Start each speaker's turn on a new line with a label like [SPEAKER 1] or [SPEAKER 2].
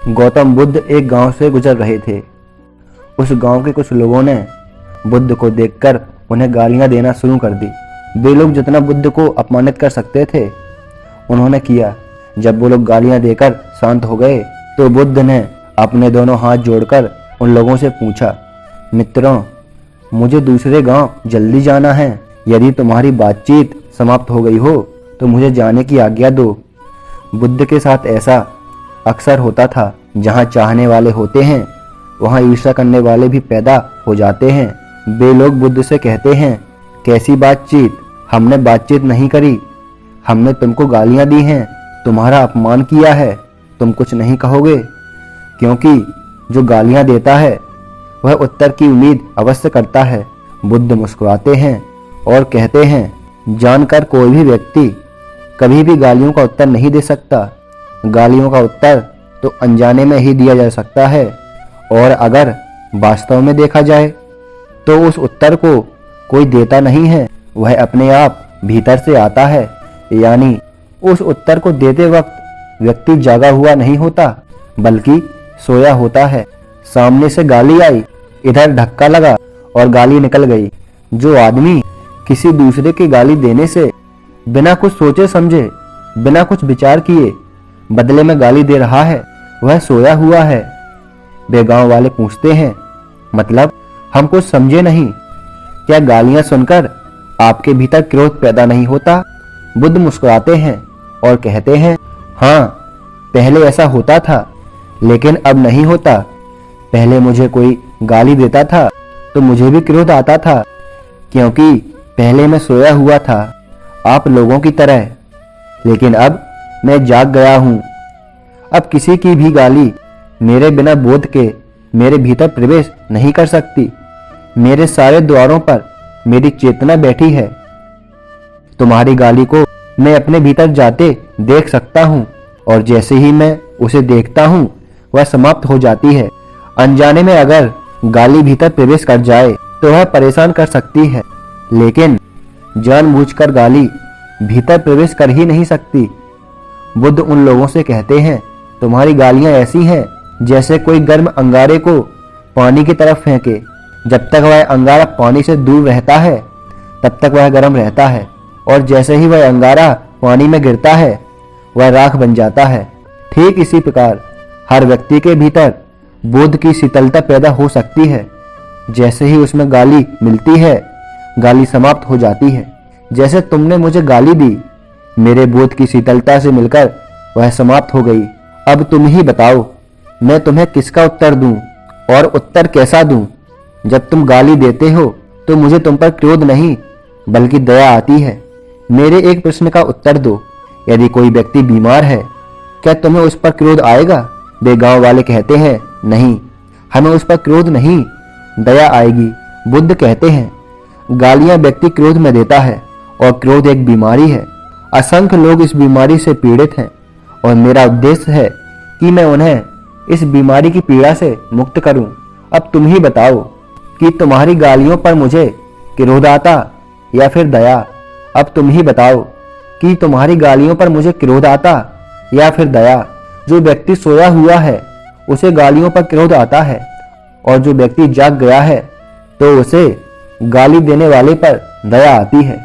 [SPEAKER 1] गौतम बुद्ध एक गांव से गुजर रहे थे। उस गांव के कुछ लोगों ने बुद्ध को देखकर उन्हें गालियां देना शुरू कर दी। वे लोग जितना बुद्ध को अपमानित कर सकते थे उन्होंने किया। जब वो लोग गालियां देकर शांत हो गए तो बुद्ध ने अपने दोनों हाथ जोड़कर उन लोगों से पूछा, मित्रों, मुझे दूसरे गांव जल्दी जाना है। यदि तुम्हारी बातचीत समाप्त हो गई हो तो मुझे जाने की आज्ञा दो। बुद्ध के साथ ऐसा अक्सर होता था। जहां चाहने वाले होते हैं वहां ईर्ष्या करने वाले भी पैदा हो जाते हैं। वे लोग बुद्ध से कहते हैं, कैसी बातचीत? हमने बातचीत नहीं करी, हमने तुमको गालियां दी हैं, तुम्हारा अपमान किया है, तुम कुछ नहीं कहोगे? क्योंकि जो गालियां देता है वह उत्तर की उम्मीद अवश्य करता है। बुद्ध मुस्कुराते हैं और कहते हैं, जानकर कोई भी व्यक्ति कभी भी गालियों का उत्तर नहीं दे सकता। गालियों का उत्तर तो अनजाने में ही दिया जा सकता है, और अगर वास्तव में देखा जाए तो उस उत्तर को कोई देता नहीं है, वह अपने आप भीतर से आता है। यानी उस उत्तर को देते वक्त व्यक्ति जागा हुआ नहीं होता बल्कि सोया होता है। सामने से गाली आई, इधर धक्का लगा और गाली निकल गई। जो आदमी किसी दूसरे की गाली देने से बिना कुछ सोचे समझे, बिना कुछ विचार किए बदले में गाली दे रहा है, वह सोया हुआ है। वे गांव वाले पूछते हैं, मतलब हम कुछ समझे नहीं, क्या गालियां सुनकर आपके भीतर क्रोध पैदा नहीं होता? बुद्ध मुस्कुराते हैं और कहते हैं, हाँ, पहले ऐसा होता था लेकिन अब नहीं होता। पहले मुझे कोई गाली देता था तो मुझे भी क्रोध आता था, क्योंकि पहले मैं सोया हुआ था आप लोगों की तरह। लेकिन अब मैं जाग गया हूं। अब किसी की भी गाली मेरे बिना बोध के मेरे भीतर प्रवेश नहीं कर सकती। मेरे सारे द्वारों पर मेरी चेतना बैठी है। तुम्हारी गाली को मैं अपने भीतर जाते देख सकता हूं, और जैसे ही मैं उसे देखता हूं वह समाप्त हो जाती है। अनजाने में अगर गाली भीतर प्रवेश कर जाए तो वह परेशान कर सकती है, लेकिन जानबूझकर गाली भीतर प्रवेश कर ही नहीं सकती। बुद्ध उन लोगों से कहते हैं, तुम्हारी गालियां ऐसी हैं जैसे कोई गर्म अंगारे को पानी की तरफ फेंके। जब तक वह अंगारा पानी से दूर रहता है तब तक वह गर्म रहता है, और जैसे ही वह अंगारा पानी में गिरता है वह राख बन जाता है। ठीक इसी प्रकार हर व्यक्ति के भीतर बोध की शीतलता पैदा हो सकती है। जैसे ही उसमें गाली मिलती है, गाली समाप्त हो जाती है। जैसे तुमने मुझे गाली दी, मेरे बोध की शीतलता से मिलकर वह समाप्त हो गई। अब तुम ही बताओ, मैं तुम्हें किसका उत्तर दूं और उत्तर कैसा दूं? जब तुम गाली देते हो तो मुझे तुम पर क्रोध नहीं बल्कि दया आती है। मेरे एक प्रश्न का उत्तर दो, यदि कोई व्यक्ति बीमार है क्या तुम्हें उस पर क्रोध आएगा? वे गांव वाले कहते हैं, नहीं, हमें उस पर क्रोध नहीं, दया आएगी। बुद्ध कहते हैं, गालियां व्यक्ति क्रोध में देता है और क्रोध एक बीमारी है। असंख्य लोग इस बीमारी से पीड़ित हैं और मेरा उद्देश्य है कि मैं उन्हें इस बीमारी की पीड़ा से मुक्त करूं। अब तुम ही बताओ कि तुम्हारी गालियों पर मुझे क्रोध आता या फिर दया? अब तुम ही बताओ कि तुम्हारी गालियों पर मुझे क्रोध आता या फिर दया? जो व्यक्ति सोया हुआ है उसे गालियों पर क्रोध आता है, और जो व्यक्ति जाग गया है तो उसे गाली देने वाले पर दया आती है।